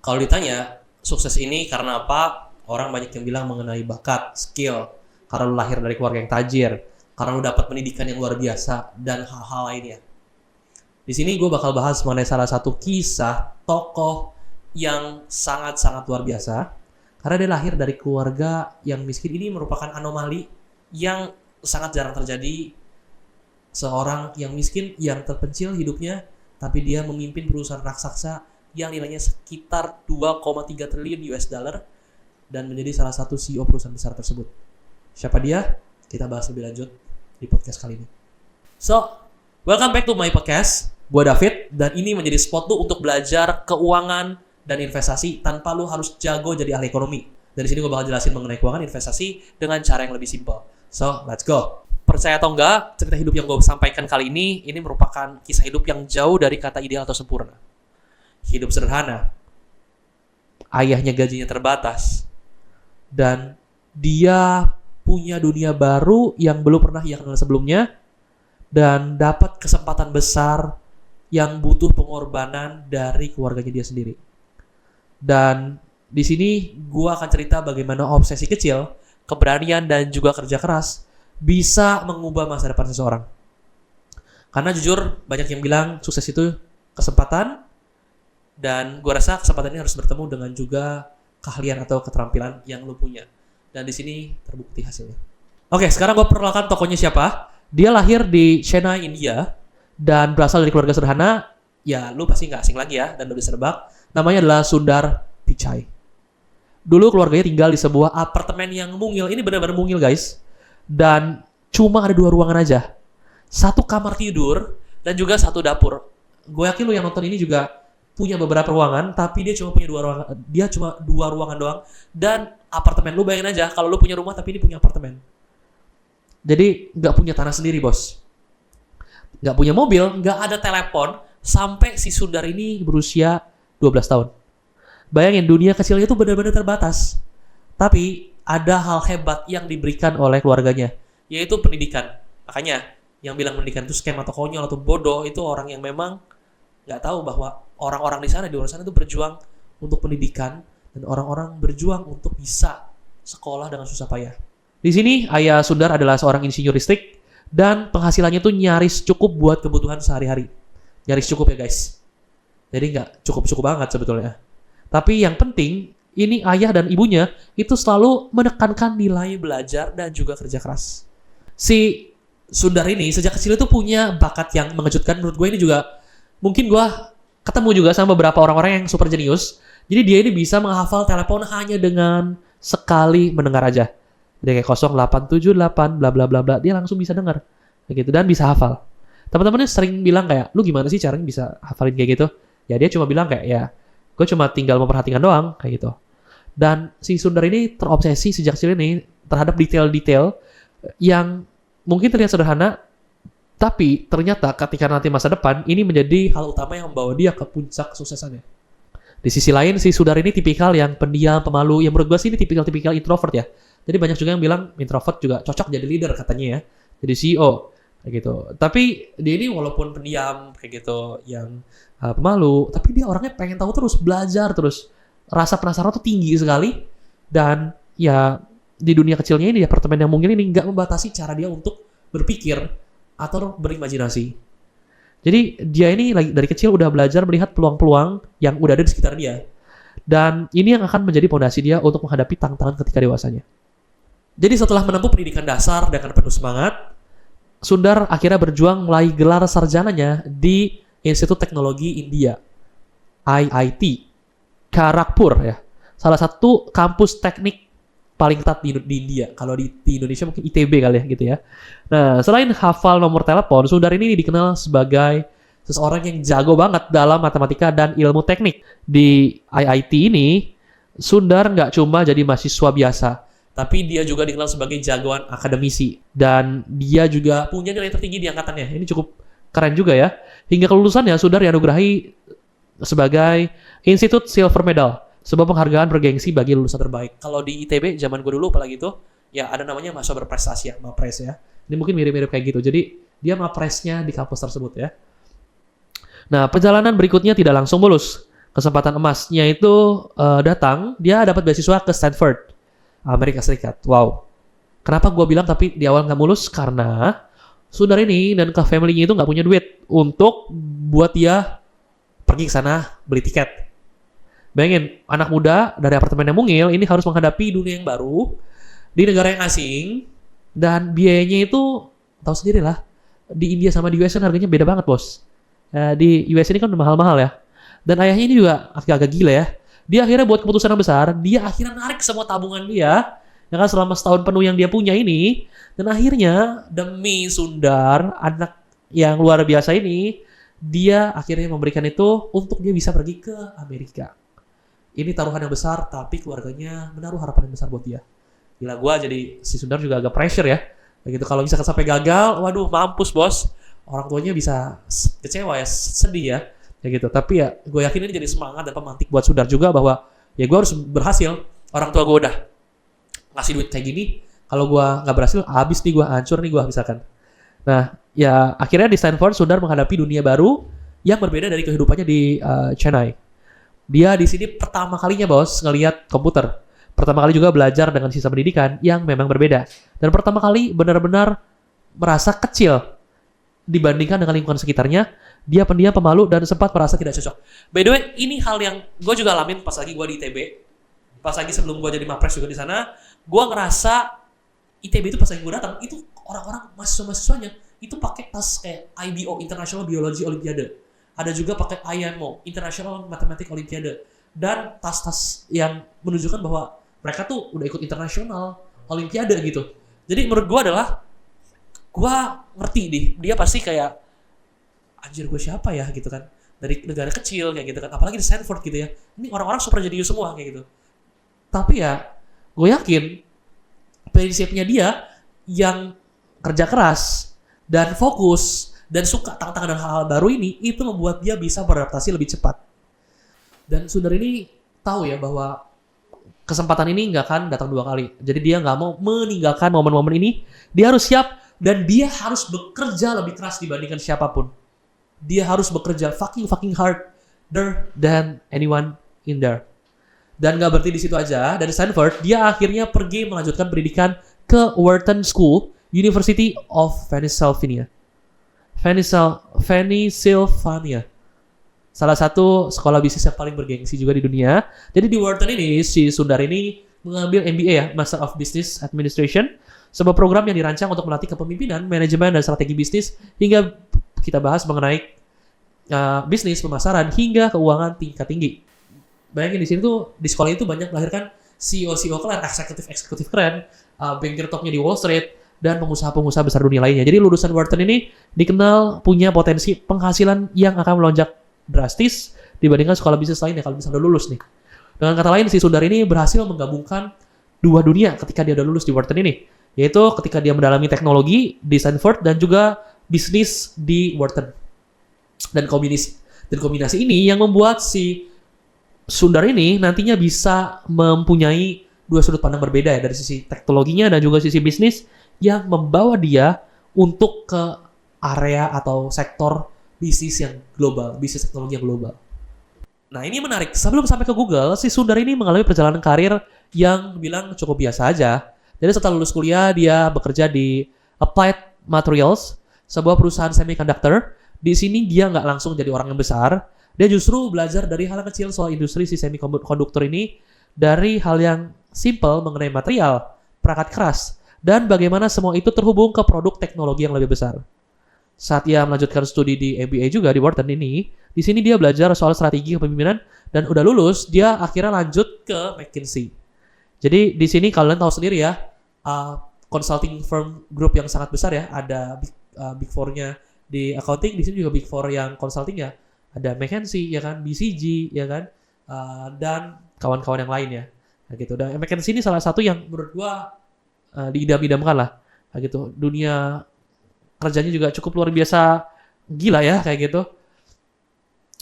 Kalau ditanya sukses ini karena apa, orang banyak yang bilang mengenai bakat, skill, karena lu lahir dari keluarga yang tajir, karena lu dapat pendidikan yang luar biasa, dan hal-hal lainnya. Di sini gue bakal bahas mengenai salah satu kisah tokoh yang sangat-sangat luar biasa, karena dia lahir dari keluarga yang miskin. Ini merupakan anomali yang sangat jarang terjadi. Seorang yang miskin, yang terpencil hidupnya, tapi dia memimpin perusahaan raksasa yang nilainya sekitar 2,3 triliun US dollar dan menjadi salah satu CEO perusahaan besar tersebut. Siapa dia? Kita bahas lebih lanjut di podcast kali ini. So, welcome back to my podcast. Gue David, dan ini menjadi spot lu untuk belajar keuangan dan investasi tanpa lu harus jago jadi ahli ekonomi. Dari sini gue bakal jelasin mengenai keuangan investasi dengan cara yang lebih simpel. So, let's go. Percaya atau enggak, cerita hidup yang gue sampaikan kali ini merupakan kisah hidup yang jauh dari kata ideal atau sempurna. Hidup sederhana, ayahnya gajinya terbatas, dan dia punya dunia baru yang belum pernah ia kenal sebelumnya, dan dapat kesempatan besar yang butuh pengorbanan dari keluarganya dia sendiri. Dan di sini gue akan cerita bagaimana obsesi kecil, keberanian, dan juga kerja keras bisa mengubah masa depan seseorang. Karena jujur, banyak yang bilang sukses itu kesempatan, dan gue rasa kesempatan ini harus bertemu dengan juga keahlian atau keterampilan yang lo punya. Dan di sini terbukti hasilnya. Oke, sekarang gue perkenalkan tokohnya siapa. Dia lahir di Chennai, India, dan berasal dari keluarga sederhana. Ya, lo pasti nggak asing lagi ya, dan udah diserbak. Namanya adalah Sundar Pichai. Dulu keluarganya tinggal di sebuah apartemen yang mungil. Ini benar-benar mungil, guys. Dan cuma ada 2 ruangan aja. 1 kamar tidur dan juga 1 dapur. Gue yakin lo yang nonton ini juga punya beberapa ruangan, tapi dia cuma punya 2 ruangan. Dia cuma 2 ruangan doang. Dan apartemen, lu bayangin aja kalau lu punya rumah tapi ini punya apartemen. Jadi nggak punya tanah sendiri, bos. Nggak punya mobil, nggak ada telepon, sampai si Sundar ini berusia 12 tahun. Bayangin, dunia kecilnya itu benar-benar terbatas. Tapi ada hal hebat yang diberikan oleh keluarganya, yaitu pendidikan. Makanya yang bilang pendidikan itu scam atau konyol atau bodoh, itu orang yang memang nggak tahu bahwa orang-orang di sana, di luar sana itu berjuang untuk pendidikan, dan orang-orang berjuang untuk bisa sekolah dengan susah payah. Di sini ayah Sundar adalah seorang insinyur listrik, dan penghasilannya tuh nyaris cukup buat kebutuhan sehari-hari. Nyaris cukup ya, guys. Jadi nggak cukup-cukup banget sebetulnya. Tapi yang penting, ini ayah dan ibunya itu selalu menekankan nilai belajar dan juga kerja keras. Si Sundar ini sejak kecil itu punya bakat yang mengejutkan. Menurut gue ini juga, mungkin gue ketemu juga sama beberapa orang-orang yang super jenius. Jadi dia ini bisa menghafal telepon hanya dengan sekali mendengar aja. Dia kayak 0878 bla bla bla bla, dia langsung bisa dengar. Kayak gitu, dan bisa hafal. Teman-temannya sering bilang kayak, "Lu gimana sih caranya bisa hafalin kayak gitu?" Ya dia cuma bilang kayak, "Ya, gue cuma tinggal memperhatikan doang," kayak gitu. Dan si Sundar ini terobsesi sejak kecil ini terhadap detail-detail yang mungkin terlihat sederhana, tapi ternyata ketika nanti masa depan, ini menjadi hal utama yang membawa dia ke puncak kesuksesannya. Di sisi lain, si Sundar ini tipikal yang pendiam, pemalu. Yang menurut gue sih ini tipikal introvert ya. Jadi banyak juga yang bilang introvert juga cocok jadi leader katanya ya. Jadi CEO, kayak gitu. Tapi dia ini walaupun pendiam, kayak gitu, yang pemalu, tapi dia orangnya pengen tahu terus, belajar terus. Rasa penasaran tuh tinggi sekali, dan ya di dunia kecilnya ini, di apartemen yang mungkin ini nggak membatasi cara dia untuk berpikir atau berimajinasi. Jadi dia ini dari kecil udah belajar melihat peluang-peluang yang udah ada di sekitar dia, dan ini yang akan menjadi fondasi dia untuk menghadapi tantangan ketika dewasanya. Jadi setelah menempuh pendidikan dasar dengan penuh semangat, Sundar akhirnya berjuang meraih gelar sarjananya di Institut Teknologi India, IIT. Kharagpur ya, salah satu kampus teknik paling ketat di India. Kalau di Indonesia mungkin ITB kali ya gitu ya. Nah, selain hafal nomor telepon, Sundar ini dikenal sebagai seseorang yang jago banget dalam matematika dan ilmu teknik. Di IIT ini, Sundar nggak cuma jadi mahasiswa biasa, tapi dia juga dikenal sebagai jagoan akademisi, dan dia juga punya nilai tertinggi di angkatannya. Ini cukup keren juga ya. Hingga kelulusannya, Sundar dianugerahi sebagai Institute Silver Medal, sebuah penghargaan bergengsi bagi lulusan terbaik. Kalau di ITB zaman gue dulu apalagi itu, ya ada namanya mahasiswa berprestasi ya, MAPRES ya. Ini mungkin mirip-mirip kayak gitu. Jadi dia MAPRES-nya di kampus tersebut ya. Nah, perjalanan berikutnya tidak langsung mulus, kesempatan emasnya itu datang, dia dapat beasiswa ke Stanford, Amerika Serikat. Wow. Kenapa gue bilang tapi di awal nggak mulus? Karena Sundar ini dan ke family-nya itu nggak punya duit untuk buat dia pergi ke sana beli tiket. Bayangin, anak muda dari apartemen yang mungil ini harus menghadapi dunia yang baru di negara yang asing dan biayanya itu tahu sendiri lah. Di India sama di US kan harganya beda banget, bos. Di US ini kan udah mahal-mahal ya. Dan ayahnya ini juga agak-agak gila ya. Dia akhirnya buat keputusan yang besar, dia akhirnya narik semua tabungan dia, ya kan selama setahun penuh yang dia punya ini, dan akhirnya demi Sundar, anak yang luar biasa ini, dia akhirnya memberikan itu untuk dia bisa pergi ke Amerika. Ini taruhan yang besar, tapi keluarganya menaruh harapan yang besar buat dia. Gila, gue jadi si Sundar juga agak pressure ya. Kayak gitu, kalau misalkan sampai gagal, waduh mampus bos. Orang tuanya bisa kecewa ya, sedih ya. Kayak gitu. Tapi ya, gue yakin ini jadi semangat dan pemantik buat Sundar juga bahwa ya gue harus berhasil. Orang tua gue udah ngasih duit kayak gini, kalau gue nggak berhasil, habis nih gue, hancur nih gue misalkan. Nah, ya akhirnya di Stanford, Sundar menghadapi dunia baru yang berbeda dari kehidupannya di Chennai. Dia di sini pertama kalinya bos ngelihat komputer. Pertama kali juga belajar dengan sistem pendidikan yang memang berbeda. Dan pertama kali benar-benar merasa kecil dibandingkan dengan lingkungan sekitarnya. Dia pendiam, pemalu, dan sempat merasa tidak cocok. By the way, ini hal yang gue juga alamin pas lagi gue di ITB. Pas lagi sebelum gue jadi Mapres juga di sana, gue ngerasa ITB itu pas lagi gue datang, itu orang-orang mahasiswa-mahasiswanya itu pakai tas kayak IBO, International Biology Olympiade. Ada juga pakai IMO, International Mathematics Olympiade. Dan tas-tas yang menunjukkan bahwa mereka tuh udah ikut internasional Olimpiade gitu. Jadi menurut gue adalah, gue ngerti nih, dia pasti kayak, anjir gue siapa ya gitu kan. Dari negara kecil kayak gitu kan. Apalagi di Stanford gitu ya. Ini orang-orang super jenius semua kayak gitu. Tapi ya, gue yakin prinsipnya dia yang kerja keras dan fokus dan suka tantangan dan hal-hal baru ini, itu membuat dia bisa beradaptasi lebih cepat. Dan Sundar ini tahu ya bahwa kesempatan ini nggak akan datang dua kali. Jadi dia nggak mau meninggalkan momen-momen ini. Dia harus siap dan dia harus bekerja lebih keras dibandingkan siapapun. Dia harus bekerja fucking harder than anyone in there. Dan nggak berhenti di situ aja. Dari Stanford, dia akhirnya pergi melanjutkan pendidikan ke Wharton School, University of Pennsylvania. Salah satu sekolah bisnis yang paling bergengsi juga di dunia. Jadi di Wharton ini, si Sundar ini mengambil MBA ya, Master of Business Administration, sebuah program yang dirancang untuk melatih kepemimpinan, manajemen, dan strategi bisnis, hingga kita bahas mengenai bisnis, pemasaran, hingga keuangan tingkat tinggi. Bayangin di sini tuh, di sekolah itu banyak melahirkan CEO keren, eksekutif keren, banker topnya di Wall Street, dan pengusaha-pengusaha besar dunia lainnya. Jadi lulusan Wharton ini dikenal punya potensi penghasilan yang akan melonjak drastis dibandingkan sekolah bisnis lainnya kalau misalnya udah lulus nih. Dengan kata lain, si Sundar ini berhasil menggabungkan dua dunia ketika dia udah lulus di Wharton ini, yaitu ketika dia mendalami teknologi di Stanford dan juga bisnis di Wharton. Dan kombinasi ini yang membuat si Sundar ini nantinya bisa mempunyai dua sudut pandang berbeda ya, dari sisi teknologinya dan juga sisi bisnis, yang membawa dia untuk ke area atau sektor bisnis yang global, bisnis teknologi yang global. Nah, ini menarik. Sebelum sampai ke Google, si Sundar ini mengalami perjalanan karir yang bilang cukup biasa aja. Jadi setelah lulus kuliah, dia bekerja di Applied Materials, sebuah perusahaan semiconductor. Di sini dia nggak langsung jadi orang yang besar. Dia justru belajar dari hal yang kecil soal industri si semikonduktor ini, dari hal yang simple mengenai material, perangkat keras, dan bagaimana semua itu terhubung ke produk teknologi yang lebih besar. Saat ia melanjutkan studi di MBA juga di Wharton ini, di sini dia belajar soal strategi kepemimpinan, dan udah lulus, dia akhirnya lanjut ke McKinsey. Jadi di sini kalian tahu sendiri ya, consulting firm group yang sangat besar ya, ada Big Four-nya di accounting, di sini juga Big Four yang consulting ya, ada McKinsey ya kan, BCG ya kan, dan kawan-kawan yang lain ya, nah, gitu. Dan McKinsey ini salah satu yang menurut gua diidam-idamkan lah, nah, gitu. Dunia kerjanya juga cukup luar biasa gila ya kayak gitu.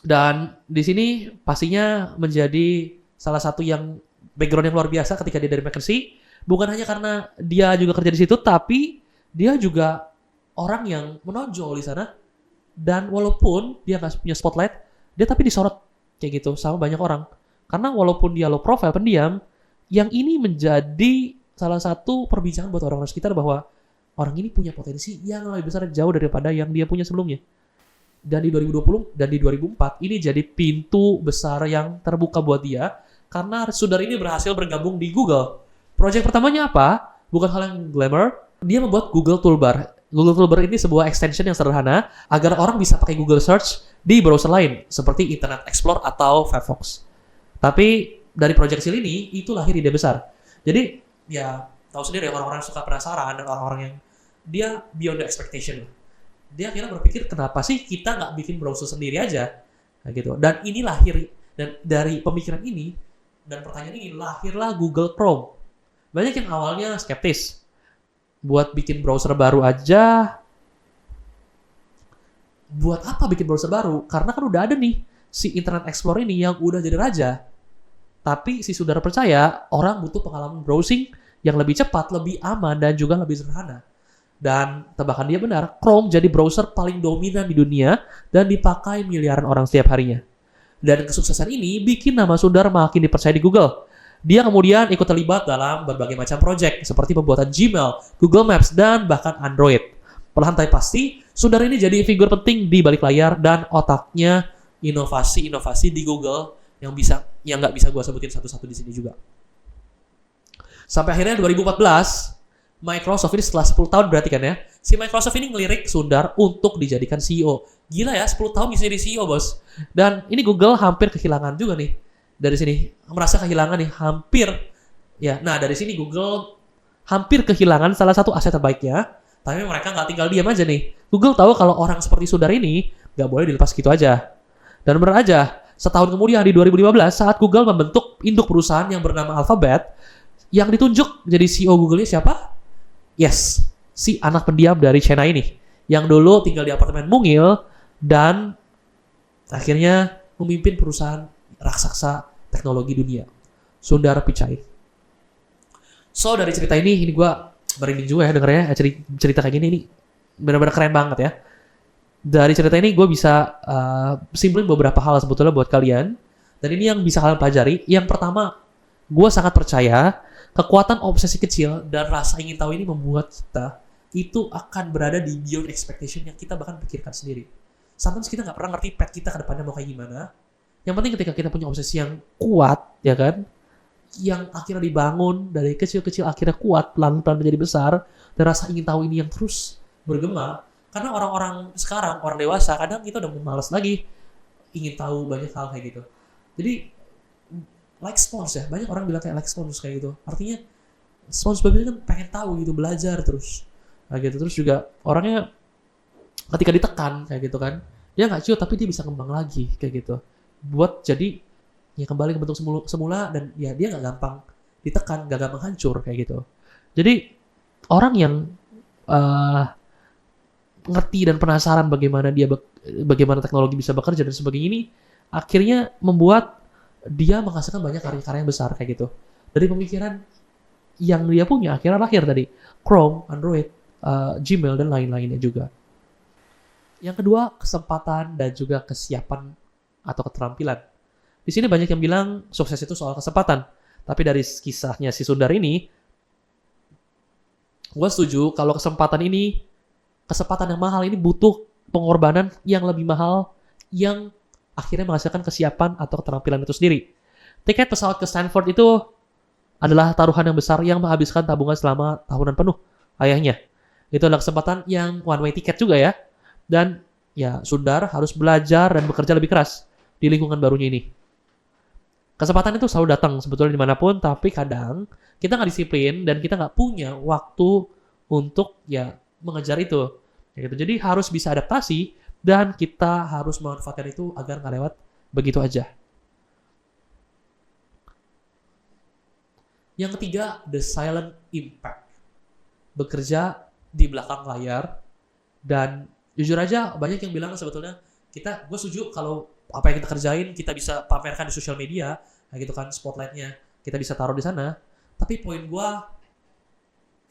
Dan di sini pastinya menjadi salah satu yang background yang luar biasa ketika dia dari McKinsey. Bukan hanya karena dia juga kerja di situ, tapi dia juga orang yang menonjol di sana. Dan walaupun dia nggak punya spotlight, dia tapi disorot kayak gitu sama banyak orang. Karena walaupun dia low profile, pendiam, yang ini menjadi salah satu perbincangan buat orang-orang sekitar bahwa orang ini punya potensi yang lebih besar jauh daripada yang dia punya sebelumnya. Dan di 2020 dan di 2004 ini jadi pintu besar yang terbuka buat dia karena saudara ini berhasil bergabung di Google. Project pertamanya apa? Bukan hal yang glamour. Dia membuat Google Toolbar. Google Toolbar ini sebuah extension yang sederhana agar orang bisa pakai Google Search di browser lain seperti Internet Explorer atau Firefox. Tapi dari project kecil ini itu lahir ide besar. Jadi ya tahu sendiri orang-orang suka penasaran dan orang-orang yang dia beyond the expectation. Dia akhirnya berpikir kenapa sih kita nggak bikin browser sendiri aja, nah, gitu. Dan ini lahir dan dari pemikiran ini dan pertanyaan ini lahirlah Google Chrome. Banyak yang awalnya skeptis buat bikin browser baru aja. Buat apa bikin browser baru? Karena kan udah ada nih si Internet Explorer ini yang udah jadi raja. Tapi si saudara percaya orang butuh pengalaman browsing yang lebih cepat, lebih aman, dan juga lebih sederhana. Dan tebakan dia benar, Chrome jadi browser paling dominan di dunia dan dipakai miliaran orang setiap harinya. Dan kesuksesan ini bikin nama Sundar makin dipercaya di Google. Dia kemudian ikut terlibat dalam berbagai macam proyek seperti pembuatan Gmail, Google Maps, dan bahkan Android. Perlahan tapi pasti, Sundar ini jadi figur penting di balik layar dan otaknya inovasi-inovasi di Google yang nggak bisa gue sebutin satu-satu di sini juga. Sampai akhirnya 2014, Microsoft ini setelah 10 tahun berarti kan ya, si Microsoft ini ngelirik Sundar untuk dijadikan CEO. Gila ya, 10 tahun bisa jadi CEO, bos. Dan ini Google hampir kehilangan juga nih. Dari sini, merasa kehilangan nih, hampir. Ya, nah dari sini Google hampir kehilangan salah satu aset terbaiknya, tapi mereka nggak tinggal diam aja nih. Google tahu kalau orang seperti Sundar ini nggak boleh dilepas gitu aja. Dan benar aja, setahun kemudian di 2015, saat Google membentuk induk perusahaan yang bernama Alphabet, yang ditunjuk jadi CEO Google-nya siapa? Yes, si anak pendiam dari China ini, yang dulu tinggal di apartemen mungil dan akhirnya memimpin perusahaan raksasa teknologi dunia, Sundar Pichai. So dari cerita ini gue merinding juga ya dengernya, cerita kayak gini ini benar-benar keren banget ya. Dari cerita ini gue bisa simpulin beberapa hal sebetulnya buat kalian, dan ini yang bisa kalian pelajari. Yang pertama, gue sangat percaya kekuatan obsesi kecil dan rasa ingin tahu ini membuat kita itu akan berada di beyond expectation yang kita bahkan pikirkan sendiri. Sometimes kita nggak pernah ngerti pet kita ke depannya mau kayak gimana. Yang penting ketika kita punya obsesi yang kuat, ya kan, yang akhirnya dibangun dari kecil-kecil akhirnya kuat, pelan-pelan menjadi besar, dan rasa ingin tahu ini yang terus bergema. Karena orang-orang sekarang, orang dewasa, kadang kita udah malas lagi ingin tahu banyak hal kayak gitu. Jadi like sponge ya, banyak orang bilang kayak like sponge kayak gitu. Artinya SpongeBob itu kan pengen tahu gitu, belajar terus. Nah gitu, terus juga orangnya ketika ditekan kayak gitu kan, dia nggak ciut tapi dia bisa kembang lagi kayak gitu. Buat jadi ya kembali ke bentuk semula dan ya dia nggak gampang ditekan, nggak gampang hancur kayak gitu. Jadi orang yang ngerti dan penasaran bagaimana teknologi bisa bekerja dan sebagainya ini akhirnya membuat dia menghasilkan banyak karya-karya yang besar kayak gitu. Dari pemikiran yang dia punya akhirnya lahir dari Chrome, Android, Gmail, dan lain-lainnya juga. Yang kedua, kesempatan dan juga kesiapan atau keterampilan. Di sini banyak yang bilang sukses itu soal kesempatan. Tapi dari kisahnya si Sundar ini, gue setuju kalau kesempatan yang mahal ini butuh pengorbanan yang lebih mahal yang akhirnya menghasilkan kesiapan atau keterampilan itu sendiri. Tiket pesawat ke Stanford itu adalah taruhan yang besar yang menghabiskan tabungan selama tahunan penuh ayahnya. Itu adalah kesempatan yang one way ticket juga ya. Dan ya Sundar harus belajar dan bekerja lebih keras di lingkungan barunya ini. Kesempatan itu selalu datang sebetulnya dimanapun, tapi kadang kita nggak disiplin dan kita nggak punya waktu untuk ya mengejar itu. Ya gitu. Jadi harus bisa adaptasi dan kita harus memanfaatkan itu agar nggak lewat begitu aja. Yang ketiga, the silent impact. Bekerja di belakang layar. Dan jujur aja banyak yang bilang sebetulnya gue setuju kalau apa yang kita kerjain kita bisa pamerkan di sosial media, nah gitu kan, spotlightnya kita bisa taruh di sana. Tapi poin gue,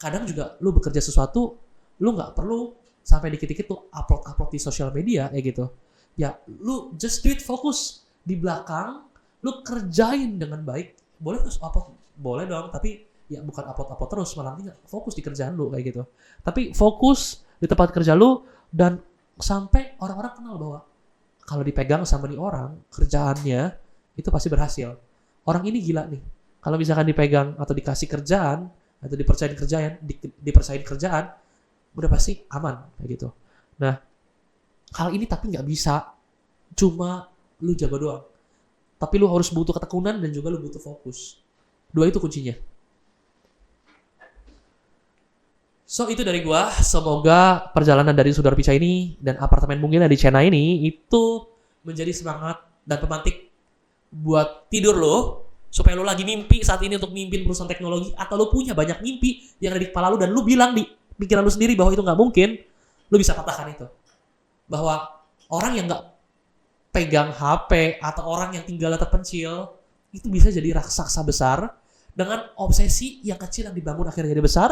kadang juga lu bekerja sesuatu, lu nggak perlu sampai dikit-dikit tuh upload di sosial media kayak gitu. Ya lu just do it, fokus di belakang lu kerjain dengan baik. Boleh terus upload, boleh dong, tapi ya bukan upload terus, malah nanti fokus di kerjaan lu kayak gitu. Tapi fokus di tempat kerja lu dan sampai orang-orang kenal bahwa kalau dipegang sama nih orang, kerjaannya itu pasti berhasil. Orang ini gila nih. Kalau misalkan dipegang atau dikasih kerjaan atau dipercayain kerjaan, udah pasti aman kayak gitu. Nah, hal ini tapi nggak bisa cuma lu jago doang. Tapi lu harus butuh ketekunan dan juga lu butuh fokus. Dua itu kuncinya. So, itu dari gua. Semoga perjalanan dari Saudara Pica ini dan apartemen mungkin di China ini itu menjadi semangat dan pemantik buat tidur lo, supaya lo lagi mimpi saat ini untuk mimpin perusahaan teknologi, atau lo punya banyak mimpi yang ada di kepala lo dan lo bilang di pikiran lo sendiri bahwa itu nggak mungkin, lo bisa patahkan itu. Bahwa orang yang nggak pegang HP atau orang yang tinggalnya terpencil itu bisa jadi raksasa besar dengan obsesi yang kecil yang dibangun akhirnya jadi besar,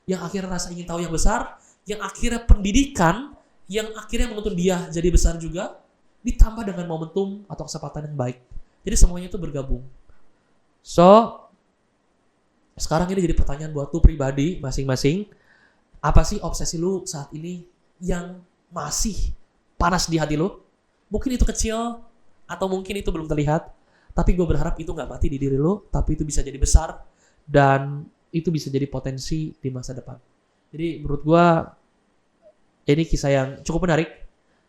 yang akhirnya rasa ingin tahu yang besar, yang akhirnya pendidikan yang akhirnya menuntut dia jadi besar juga, ditambah dengan momentum atau kesempatan yang baik. Jadi semuanya itu bergabung. So, sekarang ini jadi pertanyaan buat lu pribadi masing-masing. Apa sih obsesi lu saat ini yang masih panas di hati lu? Mungkin itu kecil, atau mungkin itu belum terlihat. Tapi gue berharap itu gak mati di diri lu, tapi itu bisa jadi besar, dan itu bisa jadi potensi di masa depan. Jadi menurut gue, ini kisah yang cukup menarik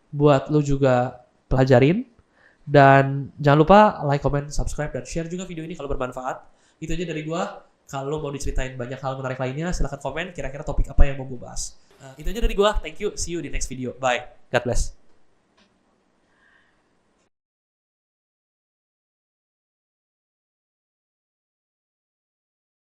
buat lu juga pelajarin. Dan jangan lupa like, comment, subscribe, dan share juga video ini kalau bermanfaat. Itu aja dari gua. Kalau mau diceritain banyak hal menarik lainnya, silahkan komen kira-kira topik apa yang mau gue bahas. Itu aja dari gua. Thank you. See you di next video. Bye. God bless.